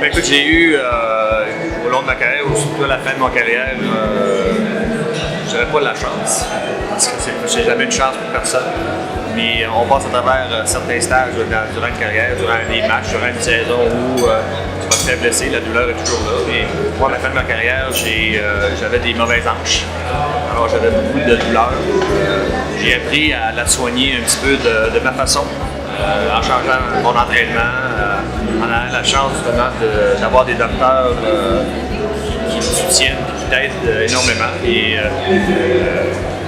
Ben, écoute, j'ai eu au long de ma carrière, ou surtout à la fin de ma carrière, je n'avais pas la chance, parce que j'ai jamais de chance pour personne. Mais on passe à travers certains stages durant une carrière, durant des matchs, durant une saison où tu vas te faire blesser, la douleur est toujours là. Et moi, à la fin de ma carrière, j'avais des mauvaises hanches. Alors j'avais beaucoup de douleur. J'ai appris à la soigner un petit peu de ma façon, en changeant mon entraînement, en ayant la chance justement d'avoir des docteurs qui me soutiennent, qui t'aident énormément. Et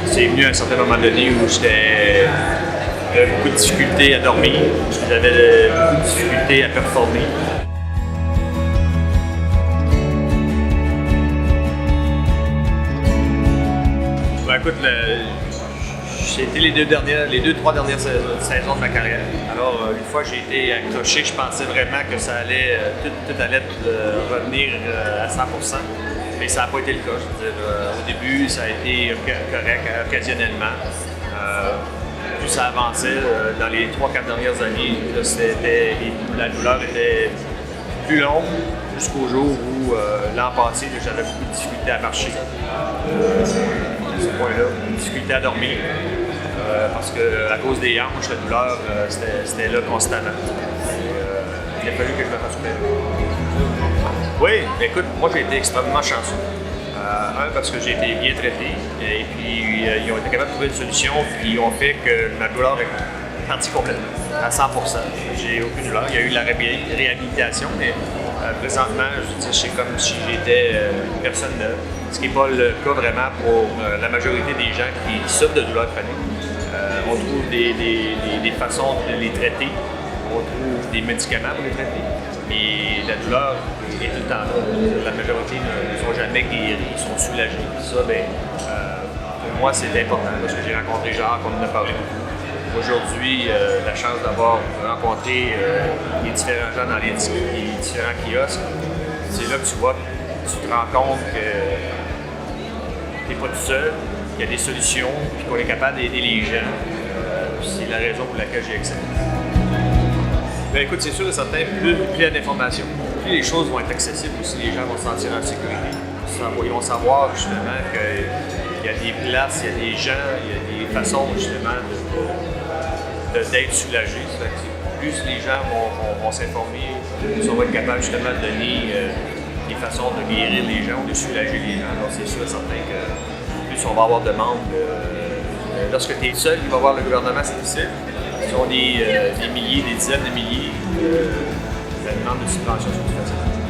c'est venu à un certain moment donné où j'avais beaucoup de difficultés à dormir, j'avais beaucoup de difficultés à performer. Ben, écoute, c'était les deux, trois dernières saisons de ma carrière. Alors, une fois que j'ai été accroché, je pensais vraiment que ça allait, tout allait revenir à 100%. Mais ça n'a pas été le cas. Je veux dire, au début, ça a été correct occasionnellement. Plus ça avançait, dans les 3-4 dernières années, la douleur était plus longue jusqu'au jour où l'an passé, j'avais beaucoup de difficultés à marcher. À ce point-là, difficulté à dormir. Parce qu'à cause des hanches, la douleur, c'était là constamment. Il a fallu que je me fasse opérer. Oui, écoute, moi j'ai été extrêmement chanceux. Parce que j'ai été bien traité, et puis ils ont été capables de trouver une solution, puis ils ont fait que ma douleur est partie complètement, à 100%. J'ai aucune douleur. Il y a eu de la réhabilitation, mais présentement, je veux dire, c'est comme si j'étais une personne neuve, ce qui n'est pas le cas vraiment pour la majorité des gens qui souffrent de douleurs chroniques. On trouve des façons de les traiter, on trouve des médicaments pour les traiter, mais la douleur est tout le temps là. La majorité ne sont jamais guéris, ils sont soulagés. Ça, pour moi, c'est important parce que j'ai rencontré Jacques, on en a parlé beaucoup. Aujourd'hui, la chance d'avoir rencontré les différents gens dans les différents kiosques, c'est là que tu vois, tu te rends compte que tu n'es pas tout seul, qu'il y a des solutions, puis qu'on est capable d'aider les gens. C'est la raison pour laquelle j'ai accepté. Ben, écoute, c'est sûr et certain, plus il y a d'informations, plus les choses vont être accessibles aussi, les gens vont se sentir en sécurité. Ils vont savoir justement qu'il y a des places, il y a des gens, il y a des façons justement d'être soulagés. Plus les gens vont s'informer, plus on va être capable justement de donner des façons de guérir les gens ou de soulager les gens. Alors c'est sûr et certain que plus on va avoir de demandes. Lorsque tu es seul, il va voir le gouvernement, c'est difficile. Ce sont des milliers, des dizaines de milliers, la demande de subventions sont plus faciles.